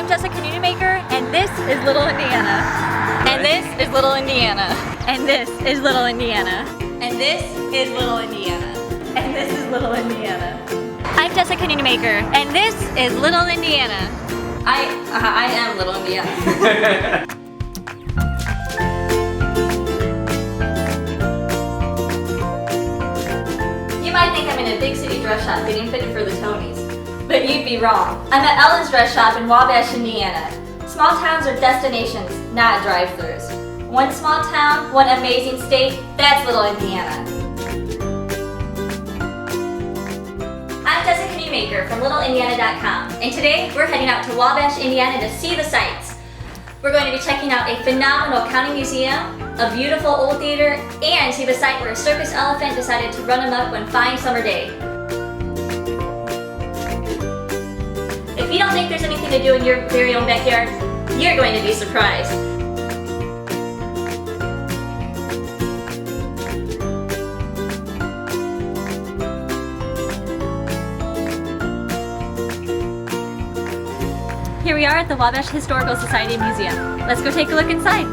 I'm Jessica Nunemaker, and this is Little Indiana. And this is Little Indiana. And this is Little Indiana. And this is Little Indiana. And this is Little Indiana. I'm Jessica Nunemaker, and this is Little Indiana. I am Little Indiana. You might think I'm in a big city dress shop getting fitted for the Tonys, but you'd be wrong. I'm at Ellen's dress shop in Wabash, Indiana. Small towns are destinations, not drive-thrus. One small town, one amazing state, that's Little Indiana. I'm Jessica Nunemaker from LittleIndiana.com, and today we're heading out to Wabash, Indiana to see the sights. We're going to be checking out a phenomenal county museum, a beautiful old theater, and see the site where a circus elephant decided to run amok one fine summer day. If you don't think there's anything to do in your very own backyard, you're going to be surprised. Here we are at the Wabash Historical Society Museum. Let's go take a look inside.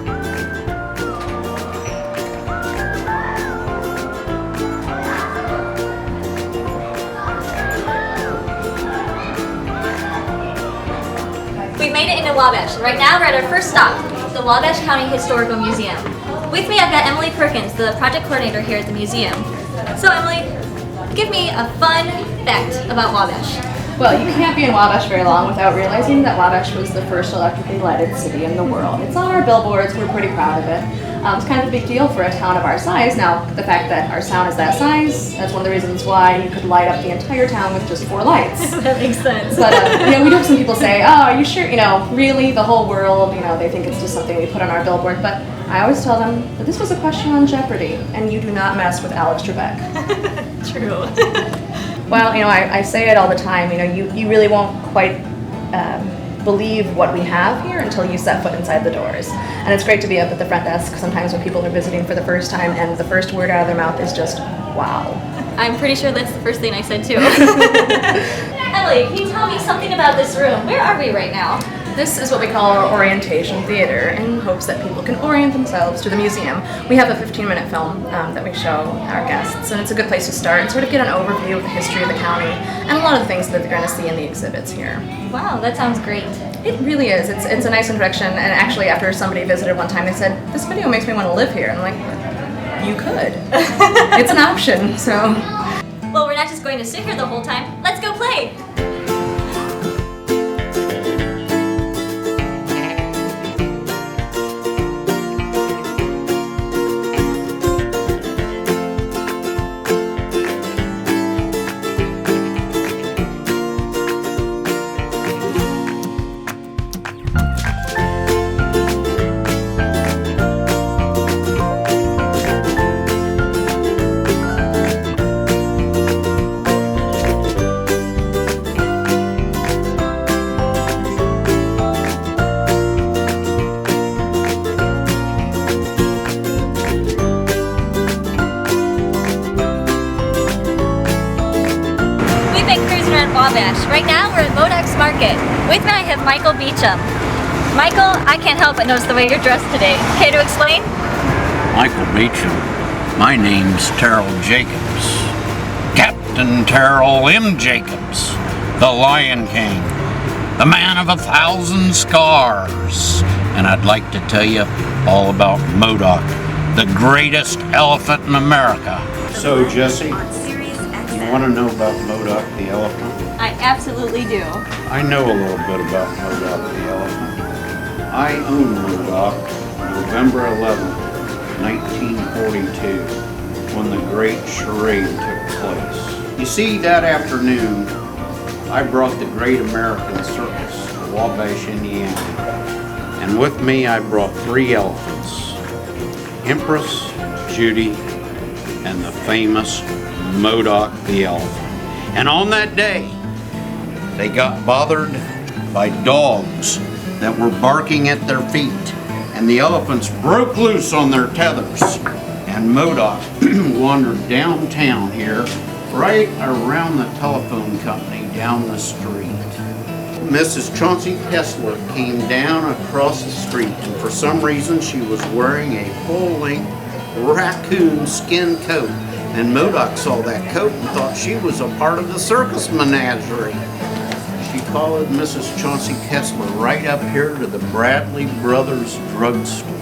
We've made it into Wabash, and right now we're at our first stop, the Wabash County Historical Museum. With me I've got Emily Perkins, the project coordinator here at the museum. So Emily, give me a fun fact about Wabash. Well, you can't be in Wabash very long without realizing that Wabash was the first electrically lighted city in the world. It's on our billboards, we're pretty proud of it. It's kind of a big deal for a town of our size. Now, the fact that our town is that size, that's one of the reasons why you could light up the entire town with just 4 lights. That makes sense. But, we do have some people say, oh, are you sure, really the whole world, they think it's just something we put on our billboard. But I always tell them that this was a question on Jeopardy, and you do not mess with Alex Trebek. True. Well, I say it all the time, you really won't quite believe what we have here until you set foot inside the doors. And it's great to be up at the front desk sometimes when people are visiting for the first time and the first word out of their mouth is just, wow. I'm pretty sure that's the first thing I said too. Emily, can you tell me something about this room? Where are we right now? This is what we call our orientation theater in hopes that people can orient themselves to the museum. We have a 15-minute film that we show our guests, and it's a good place to start and sort of get an overview of the history of the county and a lot of the things that they're going to see in the exhibits here. Wow, that sounds great. It really is. It's a nice introduction, and actually after somebody visited one time, they said, this video makes me want to live here. And I'm like, you could. It's an option, so. Well, we're not just going to sit here the whole time. Let's go play. Wabash. Right now we're at Modoc's Market. With me I have Michael Beecham. Michael, I can't help but notice the way you're dressed today. Care to explain? Michael Beecham. My name's Terrell Jacobs. Captain Terrell M. Jacobs, the Lion King, the man of 1,000 scars. And I'd like to tell you all about Modoc, the greatest elephant in America. So, Jesse, you want to know about Modoc the elephant? I absolutely do. I know a little bit about Modoc the elephant. I owned Modoc November 11th, 1942, when the Great Charade took place. You see, that afternoon, I brought the Great American Circus to Wabash, Indiana. And with me, I brought 3 elephants, Empress, Judy, and the famous Modoc the elephant. And on that day, they got bothered by dogs that were barking at their feet, and the elephants broke loose on their tethers, and Modoc wandered downtown here, right around the telephone company down the street. Mrs. Chauncey Kessler came down across the street, and for some reason she was wearing a full-length raccoon skin coat. And Modoc saw that coat and thought she was a part of the circus menagerie. She followed Mrs. Chauncey Kessler right up here to the Bradley Brothers drugstore.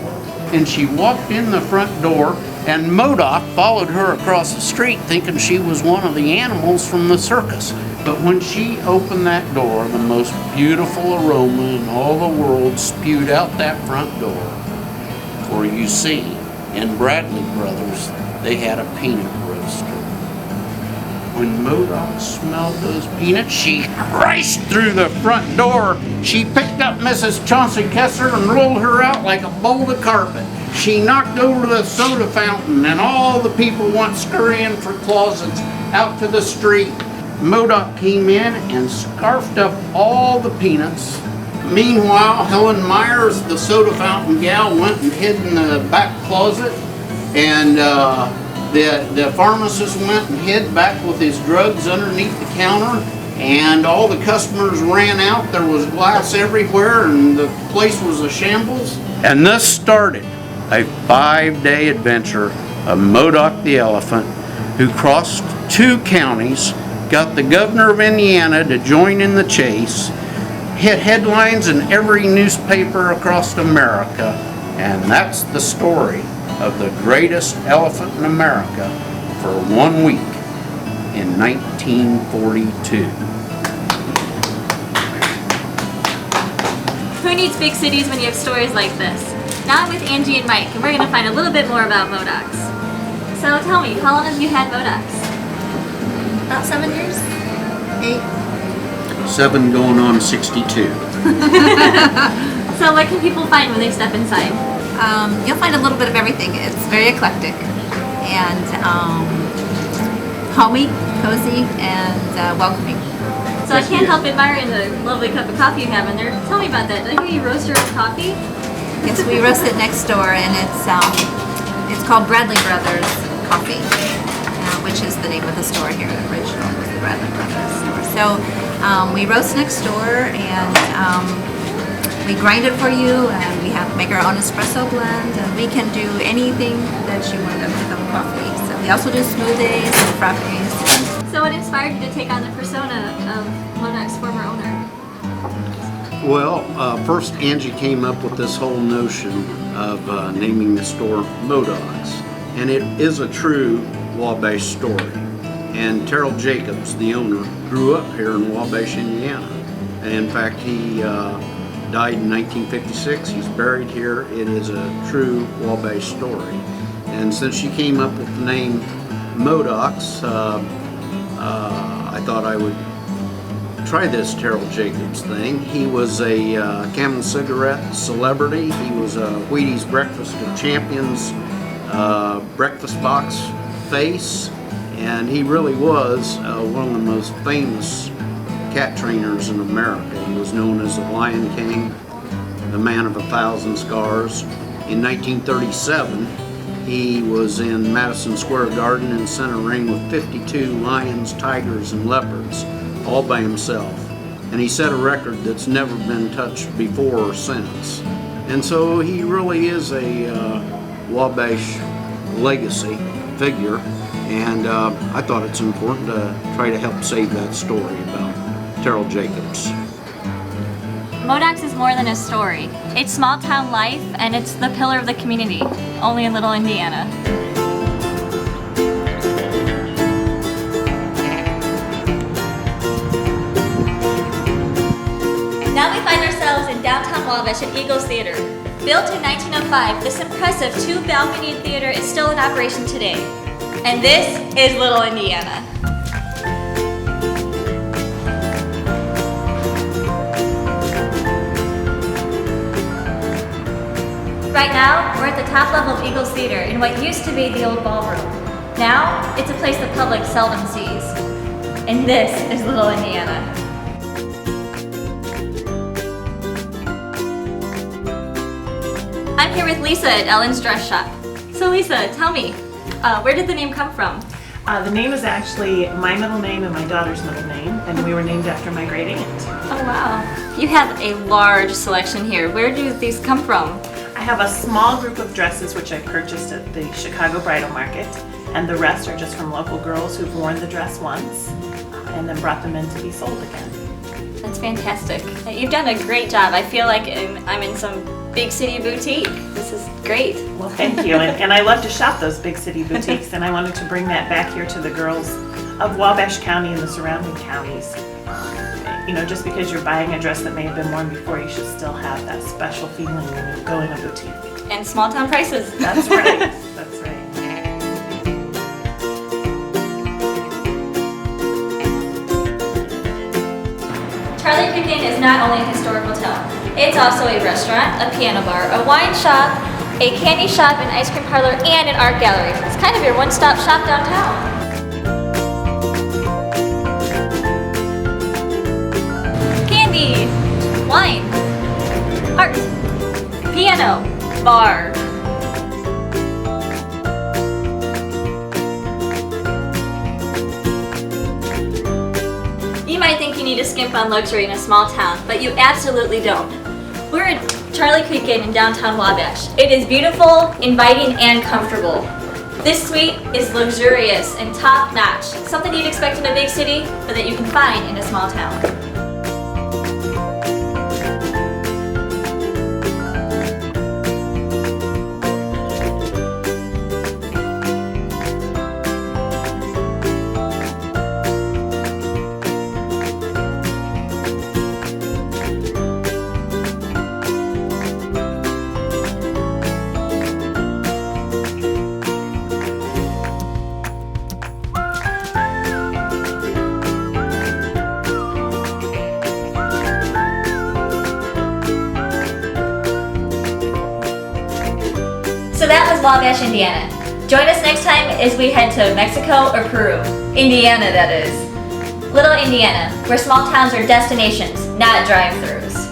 And she walked in the front door, and Modoc followed her across the street thinking she was one of the animals from the circus. But when she opened that door, the most beautiful aroma in all the world spewed out that front door. For you see, in Bradley Brothers, they had a peanut roaster. When Modoc smelled those peanuts, she raced through the front door. She picked up Mrs. Chauncey Kessler and rolled her out like a bowl of carpet. She knocked over the soda fountain, and all the people went scurrying for closets out to the street. Modoc came in and scarfed up all the peanuts. Meanwhile, Helen Myers, the soda fountain gal, went and hid in the back closet, and the pharmacist went and hid back with his drugs underneath the counter, and all the customers ran out. There was glass everywhere, and the place was a shambles. And this started a 5-day adventure of Modoc the elephant, who crossed 2 counties, got the governor of Indiana to join in the chase, hit headlines in every newspaper across America, and that's the story of the greatest elephant in America for 1 week in 1942. Who needs big cities when you have stories like this? Now I'm with Angie and Mike, and we're going to find a little bit more about Modocs. So tell me, how long have you had Modocs? About 7 years? 8. 7 going on 62. So what can people find when they step inside? You'll find a little bit of everything. It's very eclectic and homey, cozy, and welcoming. So I can't help admiring the lovely cup of coffee you have in there. Tell me about that. Did I hear you roast your own coffee? Yes, we roast it next door, and it's called Bradley Brothers Coffee, which is the name of the store here. The original was the Bradley Brothers store. So we roast next door, and we grind it for you, and we make our own espresso blend, and we can do anything that you want with a cup of coffee. So we also do smoothies and frappes. So what inspired you to take on the persona of Modoc's former owner? Well, first Angie came up with this whole notion of naming the store Modoc's, and it is a true Wabash story. And Terrell Jacobs, the owner, grew up here in Wabash, Indiana. And in fact, he died in 1956. He's buried here. It is a true Wabash story. And since she came up with the name Modoc's, I thought I would try this Terrell Jacobs thing. He was a Camel cigarette celebrity. He was a Wheaties Breakfast of Champions breakfast box face, and he really was one of the most famous cat trainers in America. He was known as the Lion King, the Man of 1,000 Scars. In 1937, he was in Madison Square Garden in center ring with 52 lions, tigers, and leopards, all by himself. And he set a record that's never been touched before or since. And so he really is a Wabash legacy figure, and I thought it's important to try to help save that story about Terrell Jacobs. Modoc's is more than a story. It's small town life, and it's the pillar of the community, only in Little Indiana. Now we find ourselves in downtown Wabash at Eagles Theater. Built in 1905, this impressive 2-balcony theater is still in operation today. And this is Little Indiana. Right now, we're at the top level of Eagles Theater in what used to be the old ballroom. Now, it's a place the public seldom sees. And this is Little Indiana. I'm here with Lisa at Ellen's Dress Shop. So Lisa, tell me, where did the name come from? The name is actually my middle name and my daughter's middle name, and we were named after my great aunt. Oh wow. You have a large selection here. Where do these come from? I have a small group of dresses which I purchased at the Chicago Bridal Market, and the rest are just from local girls who've worn the dress once and then brought them in to be sold again. That's fantastic. You've done a great job. I feel like I'm in some big city boutique. This is great. Well, thank you. And I love to shop those big city boutiques, and I wanted to bring that back here to the girls of Wabash County and the surrounding counties. You know, just because you're buying a dress that may have been worn before, you should still have that special feeling when you go in a boutique. And small town prices. That's right. That's right. Charlie Creek Inn is not only a historical town, it's also a restaurant, a piano bar, a wine shop, a candy shop, an ice cream parlor, and an art gallery. It's kind of your one-stop shop downtown. Candy, wine, art, piano, bar. You might think you need to skimp on luxury in a small town, but you absolutely don't. We're at Charlie Creek Inn in downtown Wabash. It is beautiful, inviting, and comfortable. This suite is luxurious and top-notch, something you'd expect in a big city, but that you can find in a small town. So that was Wabash, Indiana. Join us next time as we head to Mexico or Peru. Indiana, that is. Little Indiana, where small towns are destinations, not drive-thrus.